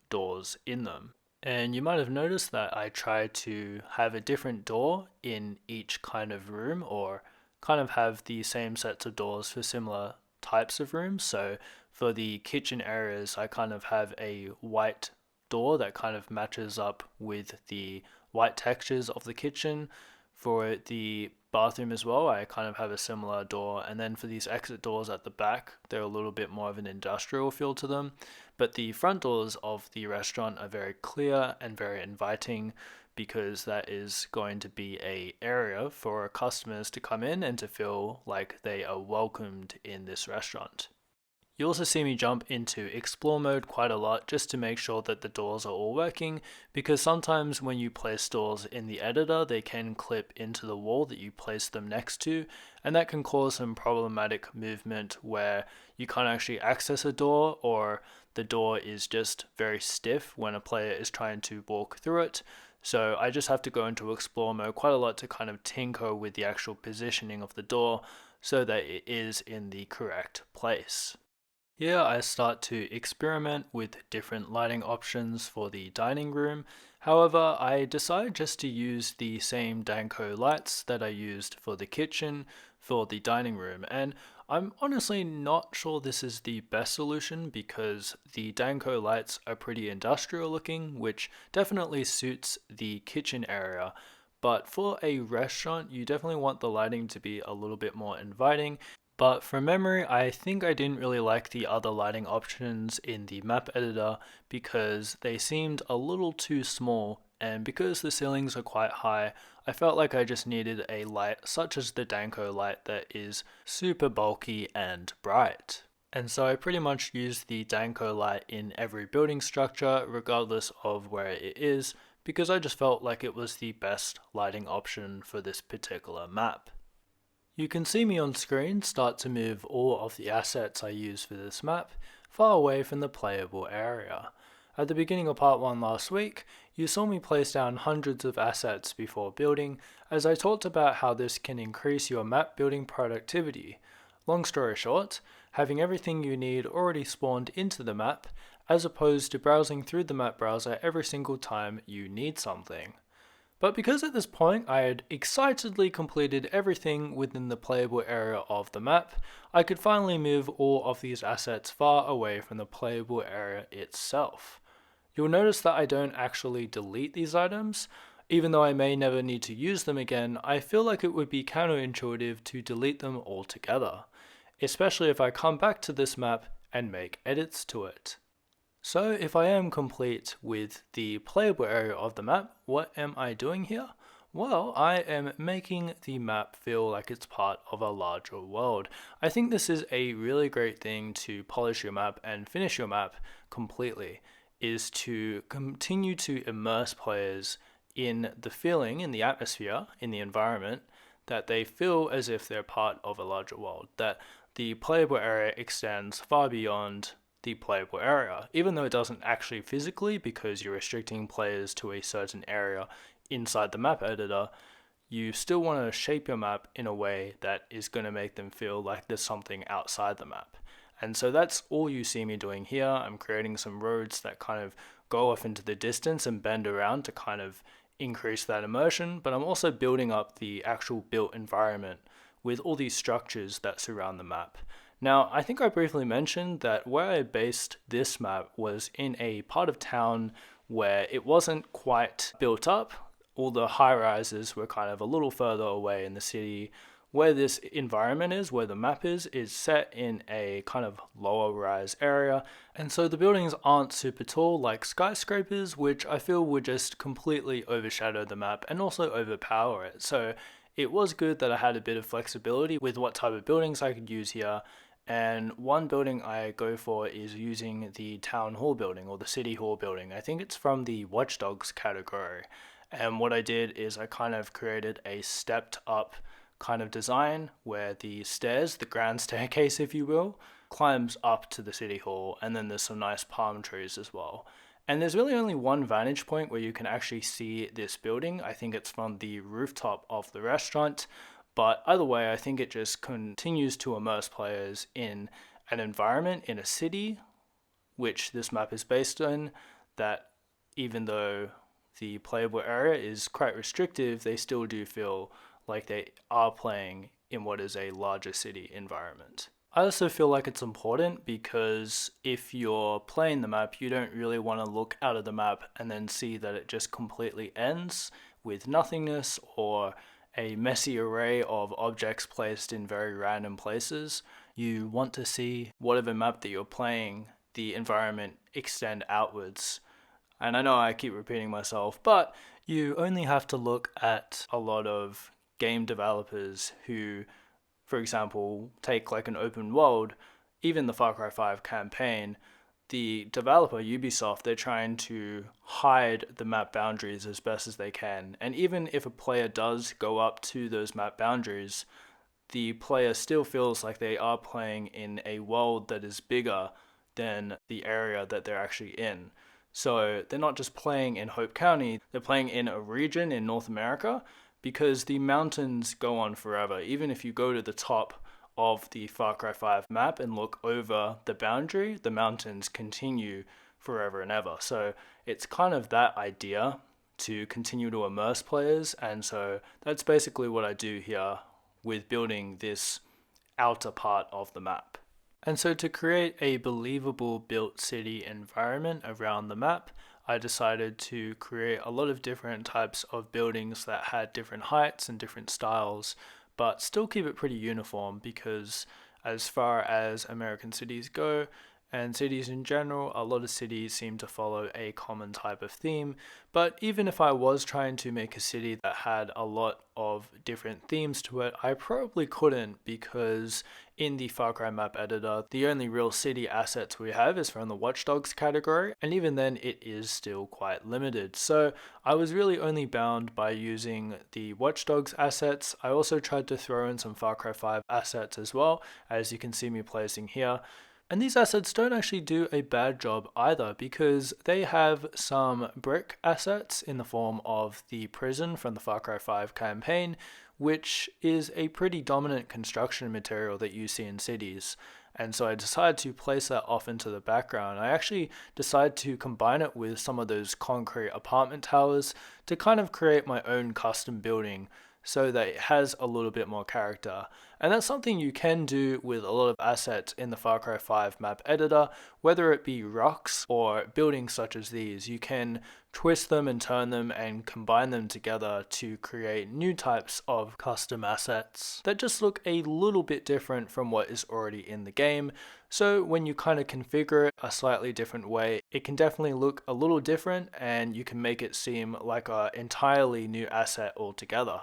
doors in them. And you might have noticed that I tried to have a different door in each kind of room or kind of have the same sets of doors for similar types of rooms. So for the kitchen areas, I kind of have a white door that kind of matches up with the white textures of the kitchen. For the bathroom as well, I kind of have a similar door. And then for these exit doors at the back, they're a little bit more of an industrial feel to them. But the front doors of the restaurant are very clear and very inviting because that is going to be a area for customers to come in and to feel like they are welcomed in this restaurant. You also see me jump into explore mode quite a lot just to make sure that the doors are all working, because sometimes when you place doors in the editor, they can clip into the wall that you place them next to, and that can cause some problematic movement where you can't actually access a door, or the door is just very stiff when a player is trying to walk through it. So I just have to go into explore mode quite a lot to kind of tinker with the actual positioning of the door so that it is in the correct place. Here I start to experiment with different lighting options for the dining room. However, I decide just to use the same Danco lights that I used for the kitchen for the dining room, and I'm honestly not sure this is the best solution because the Danco lights are pretty industrial looking, which definitely suits the kitchen area. But for a restaurant, you definitely want the lighting to be a little bit more inviting. But from memory, I think I didn't really like the other lighting options in the map editor because they seemed a little too small, and because the ceilings are quite high, I felt like I just needed a light such as the Danco light that is super bulky and bright. And so I pretty much used the Danco light in every building structure regardless of where it is, because I just felt like it was the best lighting option for this particular map. You can see me on screen start to move all of the assets I use for this map far away from the playable area. At the beginning of part 1 last week, you saw me place down hundreds of assets before building, as I talked about how this can increase your map building productivity. Long story short, having everything you need already spawned into the map, as opposed to browsing through the map browser every single time you need something. But because at this point I had excitedly completed everything within the playable area of the map, I could finally move all of these assets far away from the playable area itself. You'll notice that I don't actually delete these items. Even though I may never need to use them again, I feel like it would be counterintuitive to delete them altogether, especially if I come back to this map and make edits to it. So if I am complete with the playable area of the map, what am I doing here? Well, I am making the map feel like it's part of a larger world. I think this is a really great thing to polish your map and finish your map completely, is to continue to immerse players in the feeling, in the atmosphere, in the environment, that they feel as if they're part of a larger world, that the playable area extends far beyond the playable area, even though it doesn't actually physically, because you're restricting players to a certain area inside the map editor. You still want to shape your map in a way that is going to make them feel like there's something outside the map. And so that's all you see me doing here. I'm creating some roads that kind of go off into the distance and bend around to kind of increase that immersion, but I'm also building up the actual built environment with all these structures that surround the map. Now, I think I briefly mentioned that where I based this map was in a part of town where it wasn't quite built up. All the high rises were kind of a little further away in the city. Where this environment is, where the map is set in a kind of lower rise area, and so the buildings aren't super tall like skyscrapers, which I feel would just completely overshadow the map and also overpower it. So it was good that I had a bit of flexibility with what type of buildings I could use here. And one building I go for is using the town hall building or the city hall building. I think it's from the Watch Dogs category. And what I did is I kind of created a stepped up kind of design where the stairs, the grand staircase if you will, climbs up to the city hall, and then there's some nice palm trees as well. And there's really only one vantage point where you can actually see this building. I think it's from the rooftop of the restaurant. But either way, I think it just continues to immerse players in an environment in a city, which this map is based in, that even though the playable area is quite restrictive, they still do feel like they are playing in what is a larger city environment. I also feel like it's important because if you're playing the map, you don't really want to look out of the map and then see that it just completely ends with nothingness or a messy array of objects placed in very random places. You want to see whatever map that you're playing, the environment extend outwards. And I know I keep repeating myself, but you only have to look at a lot of game developers who, for example, take like an open world, even the Far Cry 5 campaign, the developer, Ubisoft, they're trying to hide the map boundaries as best as they can. And even if a player does go up to those map boundaries, the player still feels like they are playing in a world that is bigger than the area that they're actually in. So they're not just playing in Hope County, they're playing in a region in North America because the mountains go on forever. Even if you go to the top of the Far Cry 5 map and look over the boundary, the mountains continue forever and ever. So it's kind of that idea to continue to immerse players, and so that's basically what I do here with building this outer part of the map. And so to create a believable built city environment around the map, I decided to create a lot of different types of buildings that had different heights and different styles, but still keep it pretty uniform because as far as American cities go, and cities in general, a lot of cities seem to follow a common type of theme. But even if I was trying to make a city that had a lot of different themes to it, I probably couldn't because in the Far Cry map editor, the only real city assets we have is from the Watch Dogs category, and even then it is still quite limited. So I was really only bound by using the Watch Dogs assets. I also tried to throw in some Far Cry 5 assets as well, as you can see me placing here. And these assets don't actually do a bad job either because they have some brick assets in the form of the prison from the Far Cry 5 campaign, which is a pretty dominant construction material that you see in cities. And so I decided to place that off into the background. I actually decided to combine it with some of those concrete apartment towers to kind of create my own custom building so that it has a little bit more character. And that's something you can do with a lot of assets in the Far Cry 5 map editor, whether it be rocks or buildings such as these. You can twist them and turn them and combine them together to create new types of custom assets that just look a little bit different from what is already in the game. So when you kind of configure it a slightly different way, it can definitely look a little different and you can make it seem like an entirely new asset altogether.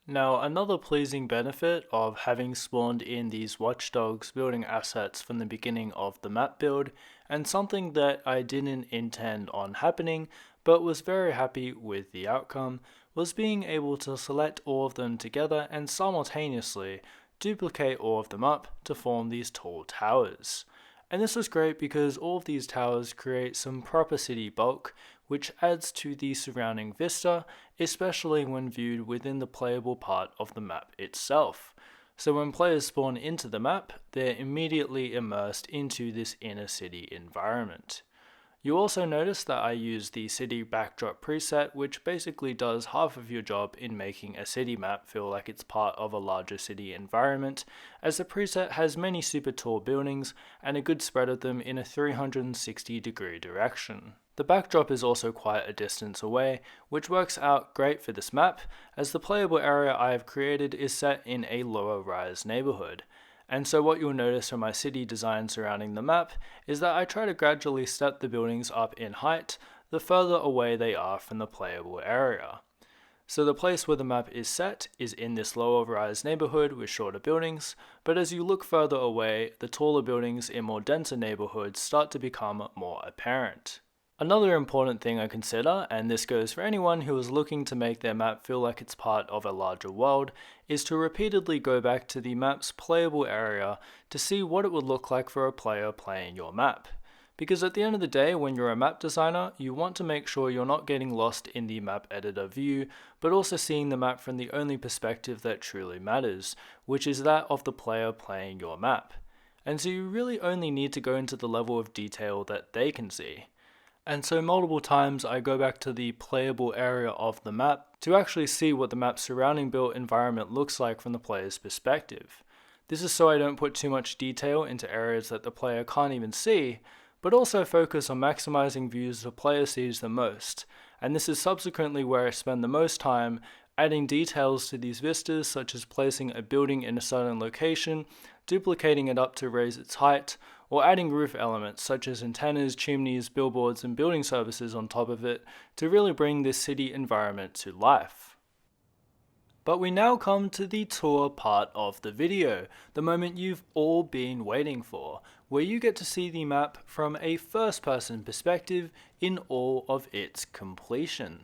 Now, another pleasing benefit of having spawned in these Watch Dogs building assets from the beginning of the map build, and something that I didn't intend on happening, but was very happy with the outcome, was being able to select all of them together and simultaneously duplicate all of them up to form these tall towers. And this was great because all of these towers create some proper city bulk, which adds to the surrounding vista, especially when viewed within the playable part of the map itself. So when players spawn into the map, they're immediately immersed into this inner city environment. You also notice that I use the city backdrop preset, which basically does half of your job in making a city map feel like it's part of a larger city environment, as the preset has many super tall buildings and a good spread of them in a 360-degree direction. The backdrop is also quite a distance away, which works out great for this map, as the playable area I have created is set in a lower rise neighborhood. And so what you'll notice from my city design surrounding the map is that I try to gradually step the buildings up in height the further away they are from the playable area. So the place where the map is set is in this lower rise neighborhood with shorter buildings, but as you look further away, the taller buildings in more denser neighborhoods start to become more apparent. Another important thing I consider, and this goes for anyone who is looking to make their map feel like it's part of a larger world, is to repeatedly go back to the map's playable area to see what it would look like for a player playing your map. Because at the end of the day, when you're a map designer, you want to make sure you're not getting lost in the map editor view, but also seeing the map from the only perspective that truly matters, which is that of the player playing your map. And so you really only need to go into the level of detail that they can see. And so multiple times I go back to the playable area of the map to actually see what the map's surrounding built environment looks like from the player's perspective. This is so I don't put too much detail into areas that the player can't even see, but also focus on maximizing views the player sees the most. And this is subsequently where I spend the most time adding details to these vistas, such as placing a building in a certain location, duplicating it up to raise its height, or adding roof elements such as antennas, chimneys, billboards, and building services on top of it to really bring this city environment to life. But we now come to the tour part of the video, the moment you've all been waiting for, where you get to see the map from a first-person perspective in all of its completion.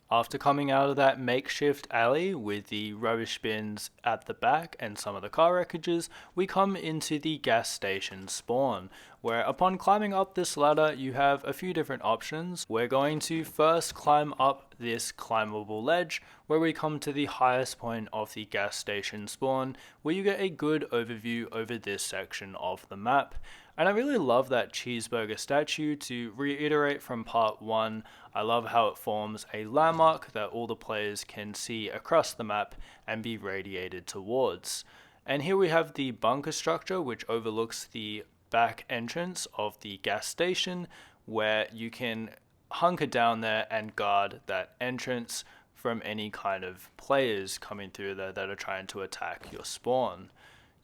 After coming out of that makeshift alley with the rubbish bins at the back and some of the car wreckages, we come into the gas station spawn, where upon climbing up this ladder you have a few different options. We're going to first climb up this climbable ledge, where we come to the highest point of the gas station spawn, where you get a good overview over this section of the map. And I really love that cheeseburger statue. To reiterate from part 1, I love how it forms a landmark that all the players can see across the map and be radiated towards. And here we have the bunker structure, which overlooks the back entrance of the gas station, where you can hunker down there and guard that entrance from any kind of players coming through there that are trying to attack your spawn.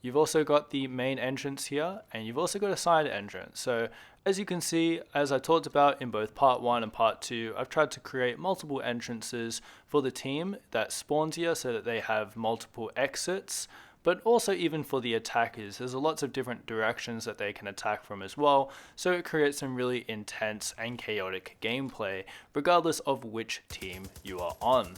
You've also got the main entrance here, and you've also got a side entrance. So as you can see, as I talked about in both part 1 and part 2, I've tried to create multiple entrances for the team that spawns here so that they have multiple exits, but also even for the attackers, there's lots of different directions that they can attack from as well, so it creates some really intense and chaotic gameplay, regardless of which team you are on.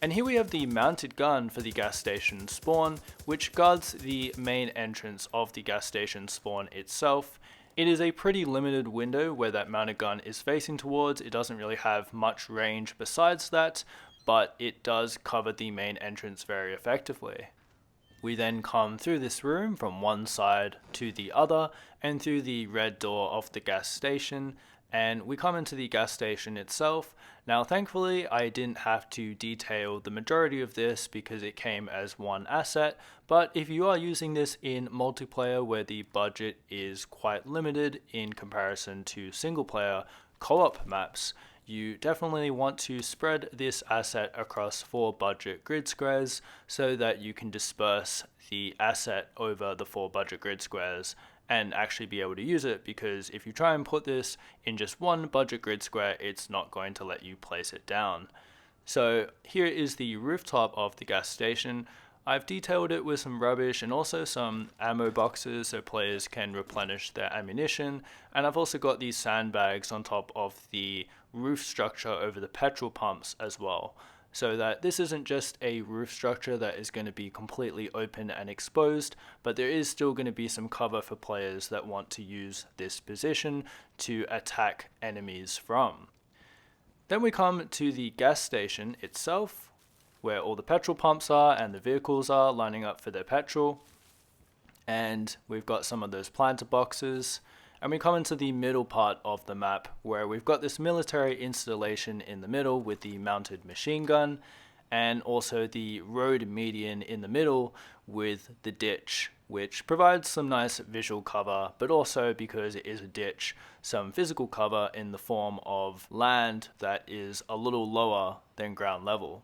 And here we have the mounted gun for the gas station spawn, which guards the main entrance of the gas station spawn itself. It is a pretty limited window where that mounted gun is facing towards. It doesn't really have much range besides that, but it does cover the main entrance very effectively. We then come through this room from one side to the other and through the red door of the gas station, and we come into the gas station itself. Now thankfully I didn't have to detail the majority of this because it came as one asset, but if you are using this in multiplayer where the budget is quite limited in comparison to single player co-op maps, you definitely want to spread this asset across 4 budget grid squares so that you can disperse the asset over the 4 budget grid squares and actually be able to use it, because if you try and put this in just one budget grid square, it's not going to let you place it down. So here is the rooftop of the gas station. I've detailed it with some rubbish and also some ammo boxes so players can replenish their ammunition, and I've also got these sandbags on top of the roof structure over the petrol pumps as well, so that this isn't just a roof structure that is going to be completely open and exposed, but there is still going to be some cover for players that want to use this position to attack enemies from. Then we come to the gas station itself, where all the petrol pumps are and the vehicles are lining up for their petrol. And we've got some of those planter boxes. And we come into the middle part of the map, where we've got this military installation in the middle with the mounted machine gun, and also the road median in the middle with the ditch, which provides some nice visual cover, but also, because it is a ditch, some physical cover in the form of land that is a little lower than ground level.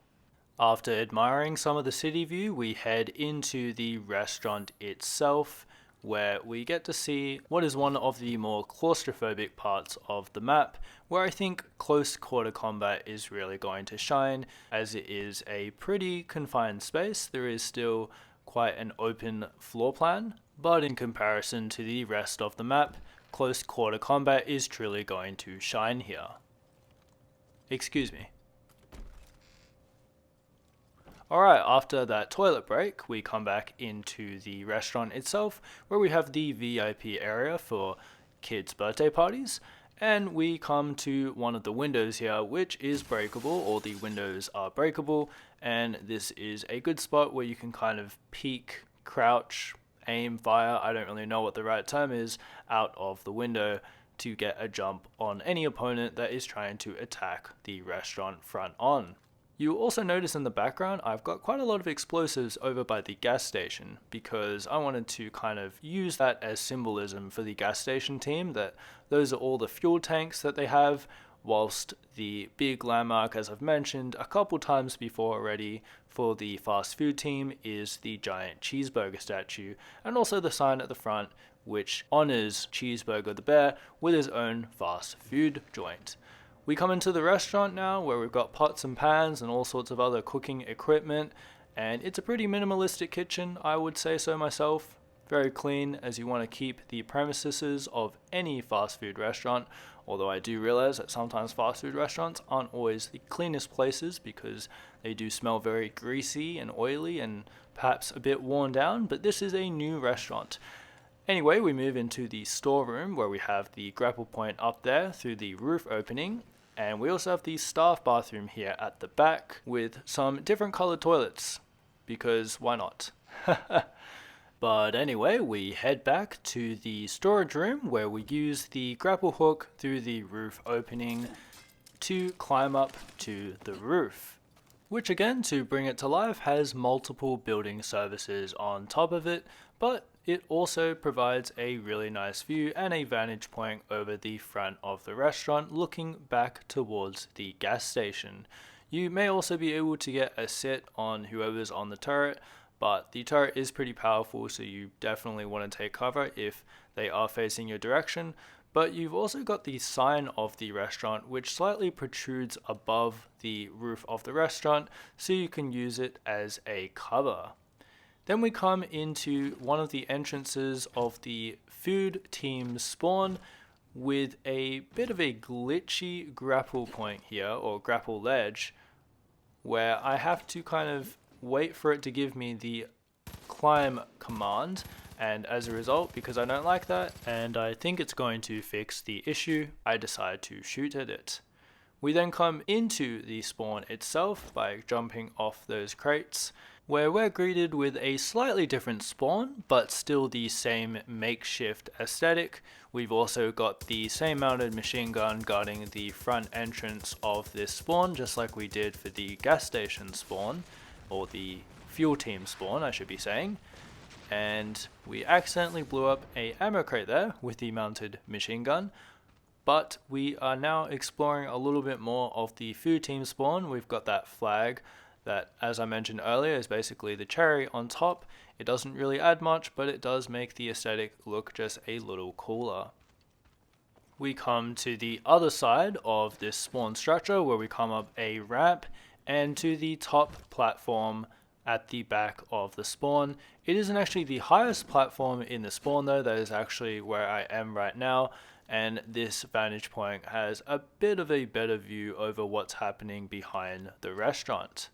After admiring some of the city view, we head into the restaurant itself, where we get to see what is one of the more claustrophobic parts of the map, where I think close quarter combat is really going to shine, as it is a pretty confined space. There is still quite an open floor plan, but in comparison to the rest of the map, close quarter combat is truly going to shine here. Excuse me. Alright, after that toilet break, we come back into the restaurant itself, where we have the VIP area for kids' birthday parties, and we come to one of the windows here, which is breakable. All the windows are breakable, and this is a good spot where you can kind of peek, crouch, aim, fire, I don't really know what the right term is, out of the window to get a jump on any opponent that is trying to attack the restaurant front on. You will also notice in the background I've got quite a lot of explosives over by the gas station, because I wanted to kind of use that as symbolism for the gas station team, that those are all the fuel tanks that they have, whilst the big landmark, as I've mentioned a couple times before already, for the fast food team is the giant cheeseburger statue, and also the sign at the front which honors Cheeseburger the bear with his own fast food joint. We come into the restaurant now, where we've got pots and pans and all sorts of other cooking equipment, and it's a pretty minimalistic kitchen, I would say so myself. Very clean, as you want to keep the premises of any fast food restaurant, although I do realize that sometimes fast food restaurants aren't always the cleanest places because they do smell very greasy and oily and perhaps a bit worn down, but this is a new restaurant. Anyway, we move into the storeroom where we have the grapple point up there through the roof opening, and we also have the staff bathroom here at the back with some different colored toilets, because why not? But anyway, we head back to the storage room where we use the grapple hook through the roof opening to climb up to the roof, which again, to bring it to life, has multiple building services on top of it, but it also provides a really nice view and a vantage point over the front of the restaurant looking back towards the gas station. You may also be able to get a sit on whoever's on the turret, but the turret is pretty powerful, so you definitely want to take cover if they are facing your direction. But you've also got the sign of the restaurant, which slightly protrudes above the roof of the restaurant, so you can use it as a cover. Then we come into one of the entrances of the food team spawn with a bit of a glitchy grapple point here, or grapple ledge, where I have to kind of wait for it to give me the climb command, and as a result, because I don't like that and I think it's going to fix the issue, I decide to shoot at it. We then come into the spawn itself by jumping off those crates, where we're greeted with a slightly different spawn, but still the same makeshift aesthetic. We've also got the same mounted machine gun guarding the front entrance of this spawn, just like we did for the gas station spawn, or the fuel team spawn, I should be saying. And we accidentally blew up a ammo crate there with the mounted machine gun. But we are now exploring a little bit more of the food team spawn. We've got that flag that, as I mentioned earlier, is basically the cherry on top. It doesn't really add much, but it does make the aesthetic look just a little cooler. We come to the other side of this spawn structure where we come up a ramp and to the top platform at the back of the spawn. It isn't actually the highest platform in the spawn though, that is actually where I am right now, and this vantage point has a bit of a better view over what's happening behind the restaurant.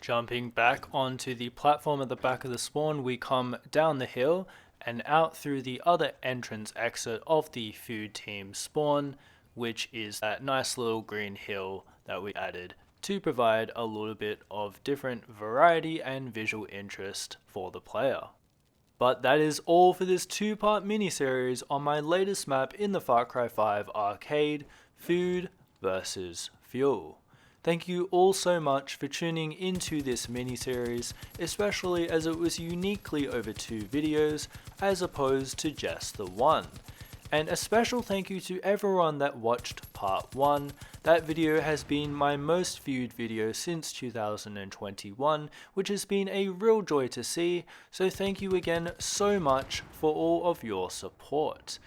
Jumping back onto the platform at the back of the spawn, we come down the hill and out through the other entrance exit of the food team spawn, which is that nice little green hill that we added to provide a little bit of different variety and visual interest for the player. But that is all for this two-part mini-series on my latest map in the Far Cry 5 arcade, Food vs. Fuel. Thank you all so much for tuning into this mini-series, especially as it was uniquely over 2 videos as opposed to just the one. And a special thank you to everyone that watched part 1. That video has been my most viewed video since 2021, which has been a real joy to see, so thank you again so much for all of your support.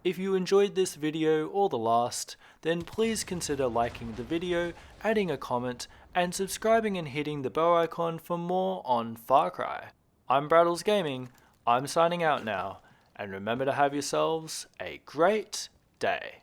If you enjoyed this video or the last, then please consider liking the video, adding a comment, and subscribing and hitting the bell icon for more on Far Cry. I'm Braddels Gaming, I'm signing out now, and remember to have yourselves a great day.